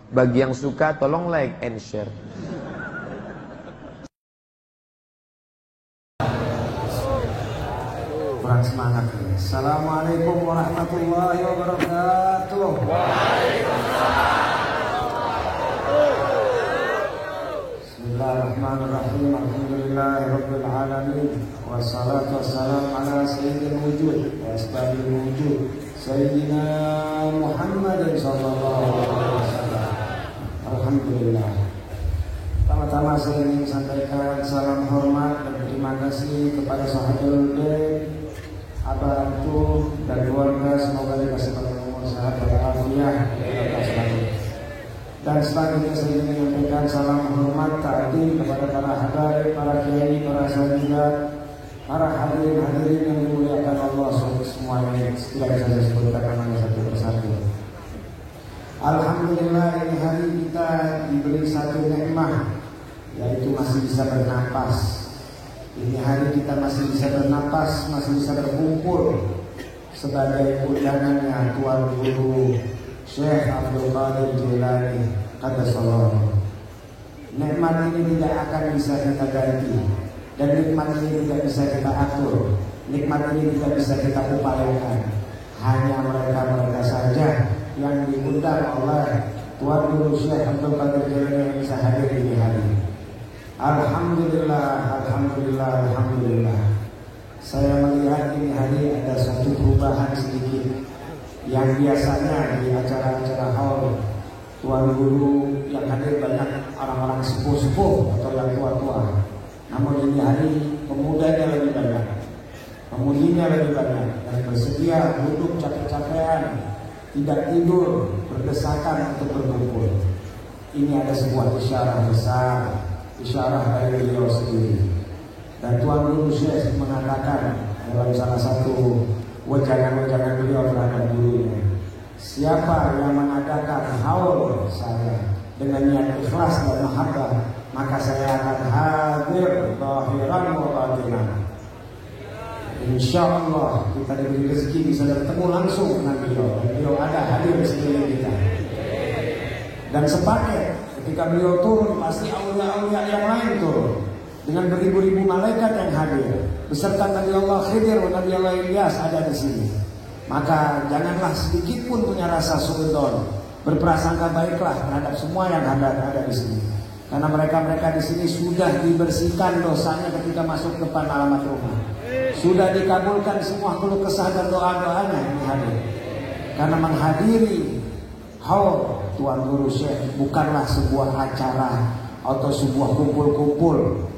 Bagi yang suka tolong like and share. Kurang semangat. Assalamualaikum warahmatullahi wabarakatuh. Bismillahirrahmanirrahim. Alhamdulillahirabbil alamin. Wassalatu wassalamu ala sayyidil wujud wa asbabil wujud Sayyidina Muhammadin sallallahu alaihi wasallam. Alhamdulillah. Pertama-tama saya ingin sampaikan salam hormat dan terima kasih kepada sahabat Abah Antu dan keluarga, semoga dikasih umur sehat walafiat. Dan selanjutnya saya ingin menyampaikan salam hormat ta'zim kepada para habaib, para kiai, para sahabat, para hadirin yang dimuliakan Allah semuanya. Tidak bisa saya sebutkan namanya satu persatu. Alhamdulillah, ini hari kita diberi satu nikmat, yaitu masih bisa bernapas. Ini hari kita masih bisa bernapas, masih bisa berkumpul sebagai undangannya Tuan Guru Syekh Abdul Qadir Jilani Qaddasallahu. Nikmat ini tidak akan bisa kita ganti, dan nikmat ini tidak bisa kita atur, nikmat ini tidak bisa kita upayakan. Hanya mereka-mereka saja yang diundang oleh Tuan Guru Syekh Abdul Qadir Jilani yang bisa hadir di hari ini. Alhamdulillah, alhamdulillah, alhamdulillah. Saya melihat ini hari ada satu perubahan sedikit. Yang biasanya di acara-acara haul Tuan Guru yang hadir banyak orang-orang sepuh-sepuh atau yang tua-tua. Namun ini hari pemudanya lebih banyak, pemudinya lebih banyak, dan bersedia duduk capek-capekan, tidak tidur, berdesakan untuk berkumpul. Ini ada sebuah isyarah besar, isyarah dari beliau sendiri. Dan Tuan Guru Syekh mengatakan dalam salah satu wejangan-wejangan beliau terhadap gurunya, siapa yang mengadakan haul saya dengan niat ikhlas dan mahabbah, maka saya akan hadir zahiran wa batinan. InsyaAllah kita diberi rezeki bisa bertemu langsung dengan beliau, dan beliau ada hadir di sekeliling kita. Dan sepaket ketika beliau turun, pasti aulia-aulia yang lain turun dengan beribu-ribu malaikat yang hadir beserta Nabi Allah Khidir dan Nabi Allah Ilyas ada di sini. Maka janganlah sedikit pun punya rasa suudzon, berprasangka baiklah terhadap semua yang ada di sini, karena mereka di sini sudah dibersihkan dosanya ketika masuk depan alamat rumah, sudah dikabulkan semua keluh kesah dan doa-doanya yang hadir. Karena menghadiri haul Tuan Guru Syekh bukanlah sebuah acara atau sebuah kumpul-kumpul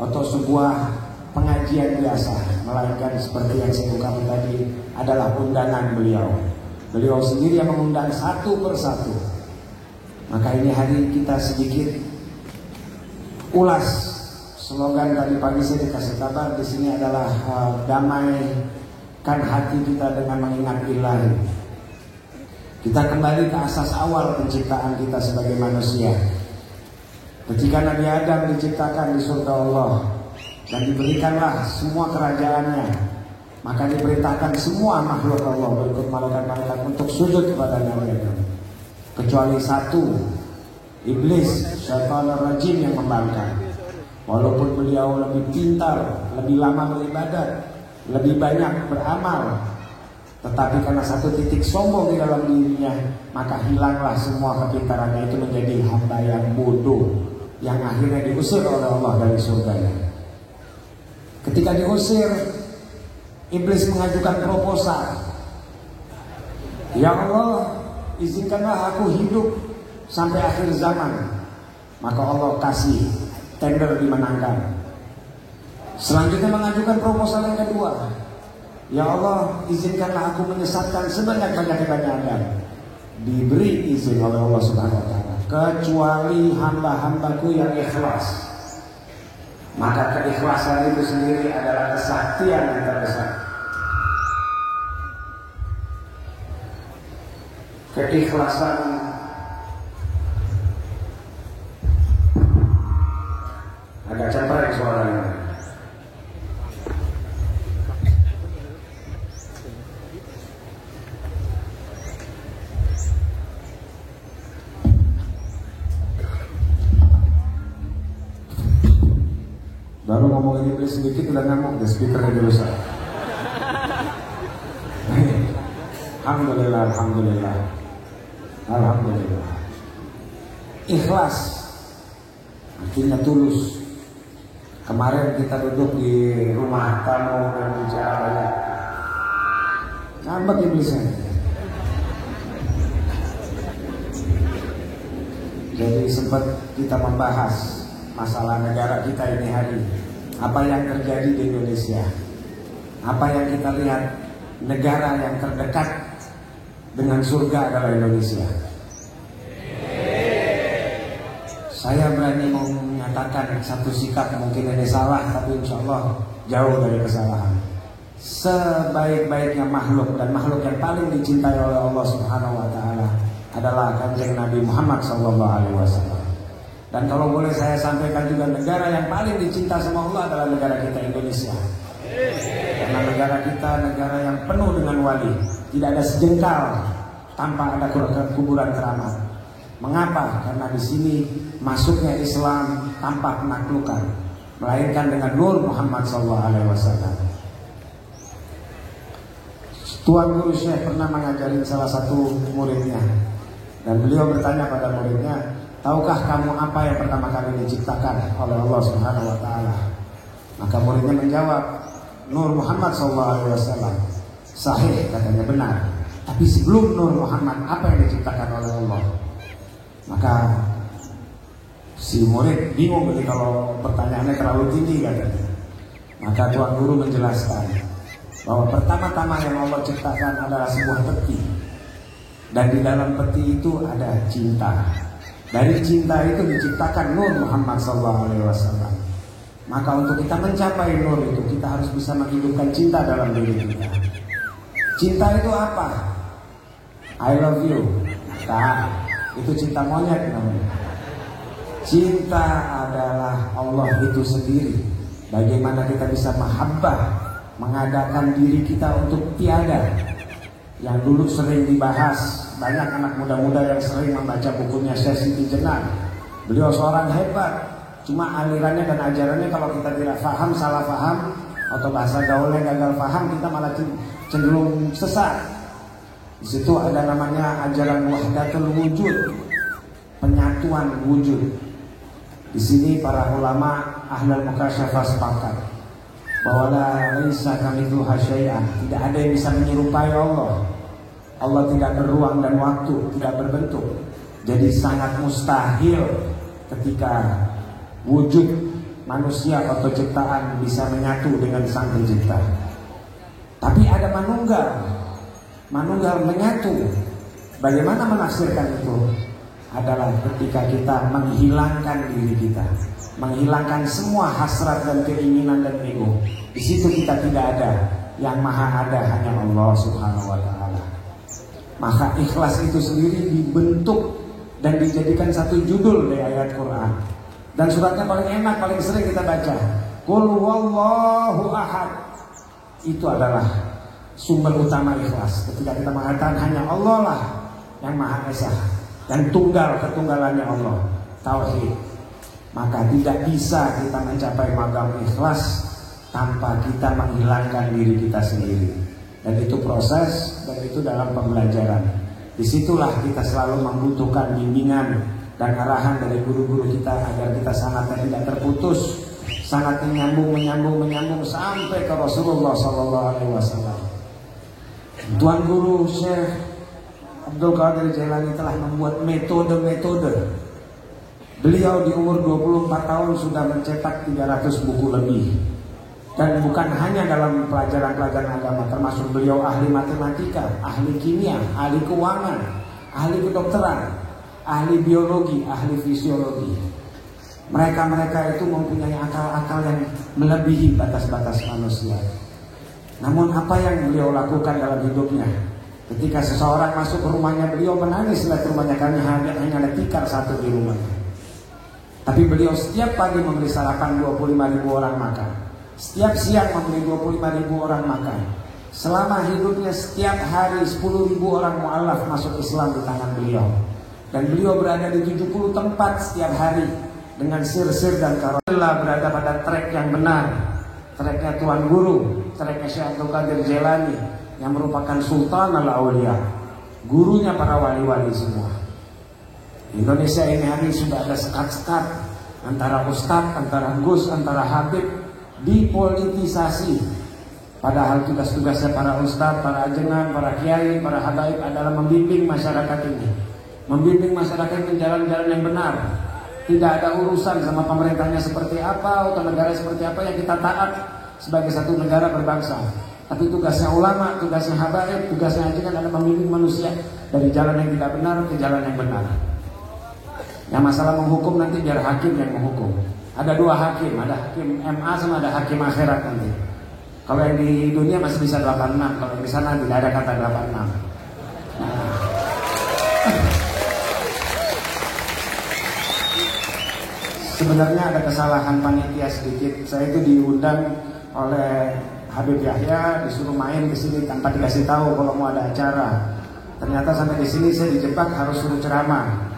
atau sebuah pengajian biasa, melainkan seperti yang saya ungkapkan tadi adalah undangan beliau. Beliau sendiri yang mengundang satu persatu. Maka ini hari kita sedikit ulas slogan tadi pagi saya dikasih kabar di sini adalah damaikan hati kita dengan mengingat Ilahi. Kita kembali ke asas awal penciptaan kita sebagai manusia. Ketika Nabi Adam diciptakan di surga Allah dan diberikanlah semua kerajaannya, maka diperintahkan semua makhluk Allah berikut malaikat-malaikat untuk sujud kepada Nabi Adam, kecuali satu, iblis, syaitan rajim yang membangkang. Walaupun beliau lebih pintar, lebih lama beribadat, lebih banyak beramal, tetapi karena satu titik sombong di dalam dirinya, maka hilanglah semua kepintarannya, itu menjadi hamba yang bodoh, yang akhirnya diusir oleh Allah dari surganya. Ketika diusir, iblis mengajukan proposal, ya Allah, izinkanlah aku hidup sampai akhir zaman. Maka Allah kasih tender dimenangkan. Selanjutnya mengajukan proposal yang kedua, ya Allah, izinkanlah aku menyesatkan sebanyak-banyaknya Adam. Diberi izin oleh Allah Subhanahu wa taala, kecuali hamba-hambaku yang ikhlas. Maka keikhlasan itu sendiri adalah kesaktian yang terbesar. Keikhlasan agak cempreng suaranya. ngomongin iblis sedikit udah ngamuk deh speakernya dulu Ustaz. Alhamdulillah, alhamdulillah, alhamdulillah. Ikhlas artinya tulus. Kemarin kita duduk di rumah tamu dan bicara banyak, ngambek iblisnya. Jadi sempat kita membahas masalah negara kita ini hari, apa yang terjadi di Indonesia, apa yang kita lihat, negara yang terdekat dengan surga adalah Indonesia. Saya berani mau menyatakan satu sikap, mungkin ini salah, tapi insya Allah jauh dari kesalahan. Sebaik-baiknya makhluk dan makhluk yang paling dicintai oleh Allah Subhanahu Wa Taala adalah Kanjeng Nabi Muhammad SAW. Dan kalau boleh saya sampaikan juga, negara yang paling dicinta sama Allah adalah negara kita Indonesia. Karena negara kita negara yang penuh dengan wali, tidak ada sejengkal tanpa ada kuburan keramat. Mengapa? Karena di sini masuknya Islam tanpa penaklukan, melainkan dengan nur Muhammad SAW. Tuan Guru Syekh pernah mengajari salah satu muridnya, dan beliau bertanya pada muridnya, tahukah kamu apa yang pertama kali diciptakan oleh Allah Subhanahu Wa Taala? Maka muridnya menjawab, Nur Muhammad SAW. Sahih, katanya, benar. Tapi sebelum Nur Muhammad, apa yang diciptakan oleh Allah? Maka si murid bingung kalau pertanyaannya terlalu tinggi, katanya. Maka Tuan Guru menjelaskan bahwa pertama-tama yang Allah ciptakan adalah sebuah peti, dan di dalam peti itu ada cinta. Dari cinta itu diciptakan Nur Muhammad SAW. Maka untuk kita mencapai nur itu, kita harus bisa menghidupkan cinta dalam diri kita. Cinta itu apa? I love you. Nah, itu cinta monyet namanya. Cinta adalah Allah itu sendiri. Bagaimana kita bisa mahabbah, mengadakan diri kita untuk tiada. Yang dulu sering dibahas, banyak anak muda-muda yang sering membaca bukunya Syekh Siti Jenar. Beliau seorang hebat, cuma alirannya dan ajarannya kalau kita tidak paham, salah paham, atau bahasa gaulnya gagal paham, kita malah cenderung sesat. Di situ ada namanya ajaran wahdatul wujud, penyatuan wujud. Di sini para ulama ahlul mukasyafah sepakat bahwa la laisa kamitslihi syai'an, tidak ada yang bisa menyerupai Allah. Allah tidak beruang dan waktu, tidak berbentuk. Jadi sangat mustahil ketika wujud manusia atau ciptaan bisa menyatu dengan sang pencipta. Tapi ada manunggal menyatu. Bagaimana menafsirkan itu? Adalah ketika kita menghilangkan diri kita, menghilangkan semua hasrat dan keinginan dan ego. Di situ kita tidak ada, yang maha ada hanya Allah Subhanahu Wa Taala. Maka ikhlas itu sendiri dibentuk dan dijadikan satu judul dari ayat Quran. Dan suratnya paling enak, paling sering kita baca, Qul huwallahu ahad. Itu adalah sumber utama ikhlas. Ketika kita mengatakan hanya Allah lah yang Maha Esa dan ketunggalannya Allah, tauhid, maka tidak bisa kita mencapai maqam ikhlas tanpa kita menghilangkan diri kita sendiri. Dan itu proses, dan itu dalam pembelajaran. Disitulah kita selalu membutuhkan bimbingan dan arahan dari guru-guru kita agar kita sangatnya tidak terputus, sangat menyambung sampai ke Rasulullah SAW. Tuan Guru Syekh Abdul Qadir Jailani telah membuat metode-metode. Beliau di umur 24 tahun sudah mencetak 300 buku lebih. Dan bukan hanya dalam pelajaran-pelajaran agama, termasuk beliau ahli matematika, ahli kimia, ahli keuangan, ahli kedokteran, ahli biologi, ahli fisiologi. Mereka itu mempunyai akal-akal yang melebihi batas-batas manusia. Namun apa yang beliau lakukan dalam hidupnya? Ketika seseorang masuk ke rumahnya, beliau menangis lihat rumahnya karena hanya ada tikar satu di rumahnya. Tapi beliau setiap pagi memberi sarapan 25.000 orang makan. Setiap siang memberi 25.000 orang makan. Selama hidupnya setiap hari 10.000 orang mu'alaf masuk Islam di tangan beliau. Dan beliau berada di 70 tempat setiap hari. dengan sir-sir dan karolah berada pada trek yang benar, treknya Tuan Guru, treknya Syekh Abdul Qadir Jailani yang merupakan Sultan al-Aulia, gurunya para wali-wali semua. Indonesia ini hari sudah ada sekat-sekat antara ustadz, antara gus, antara habib, dipolitisasi. Padahal tugas-tugasnya para ustadz, para ajengan, para kiai, para habaib adalah membimbing masyarakat ini, membimbing masyarakat ke jalan-jalan yang benar. Tidak ada urusan sama pemerintahnya seperti apa atau negara seperti apa, yang kita taat sebagai satu negara berbangsa. Tapi tugasnya ulama, tugasnya habaib, tugasnya ajengan adalah membimbing manusia dari jalan yang tidak benar ke jalan yang benar. Yang masalah menghukum nanti biar hakim yang menghukum. Ada dua hakim, ada hakim MA sama ada hakim akhirat nanti. Kalau yang di dunia masih bisa 86, kalau di sana tidak ada kata 86. Nah. Sebenarnya ada kesalahan panitia sedikit. Saya itu diundang oleh Habib Yahya, disuruh main ke sini tanpa dikasih tahu kalau mau ada acara. Ternyata sampai di sini saya dijebak harus suruh ceramah.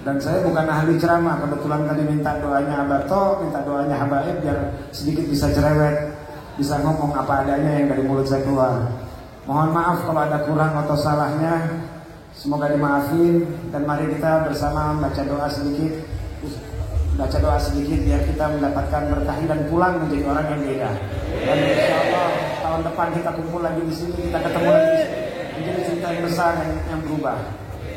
Dan saya bukan ahli ceramah, kebetulan tadi minta doanya Abato, minta doanya Habaib biar sedikit bisa cerewet, bisa ngomong apa adanya yang dari mulut saya keluar. Mohon maaf kalau ada kurang atau salahnya, semoga dimaafin. Dan mari kita bersama baca doa sedikit biar kita mendapatkan berkah dan pulang menjadi orang yang beda. Dan insya Allah tahun depan kita kumpul lagi di sini, kita ketemu lagi menjadi cerita yang besar yang berubah.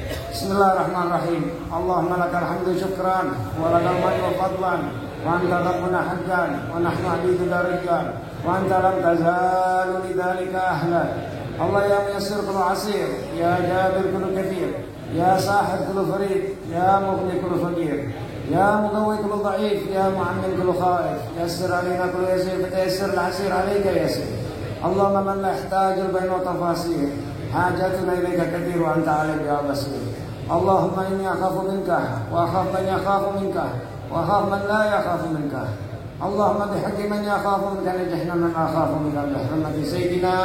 Bismillahirrahmanirrahim. Allahumma lakal hamdu syukran wa lakal madhu fadlan wa anta rabbuna hajjan wa nahnu abidu darijan wa anta lam tazalu lidzalika ahlan. Allah ya muyassir kullu asir, ya jabir kullu kathir, ya sahir kullu farid, ya mughni kullu faqir, ya mudawwi kullu dha'if, ya mu'ammin kullu khaif, yassir alaina kullu yasir, fatayassir al-asir alayka yasir. Allahumma man la yahtajul baina tafasir, hajatuna ilayka kathir wa anta alim ya basir. Allahumma inni akhafu minka wa akhaf man yakhafu minka wa akhaf man la yakhafu minka. Allahumma bihaqqi man yakhafu minka najahna man akhafu minka bihurmati sayyidina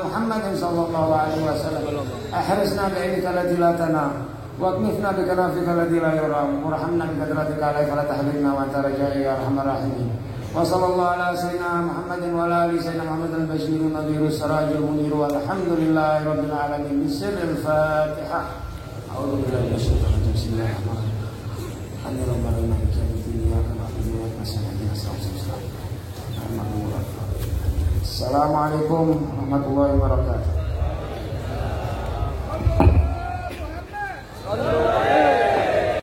Muhammadin sallallahu alaihi wasallam. Ahrisna bi'ilmika allati la tanam wa aknifna bikanafika allati la yuram warhamna biqadratika la fala tahrimna wa anta rajai ya arhamar rahimin. Wa sallallahu ala sayyidina Muhammadin wa ala ali sayyidina Muhammad al-Bashir nadhirus sirajul munir walhamdulillahi rabbil alamin. Bismillahil Fatihah. A'udzu billahi minasyaitonir rajim. Bismillahirrahmanirrahim. Alhamdulillahi maliki yaumiddin iyyaka na'budu wa iyyaka nasta'in ihdinas siratal mustaqim. Assalamualaikum warahmatullahi wabarakatuh.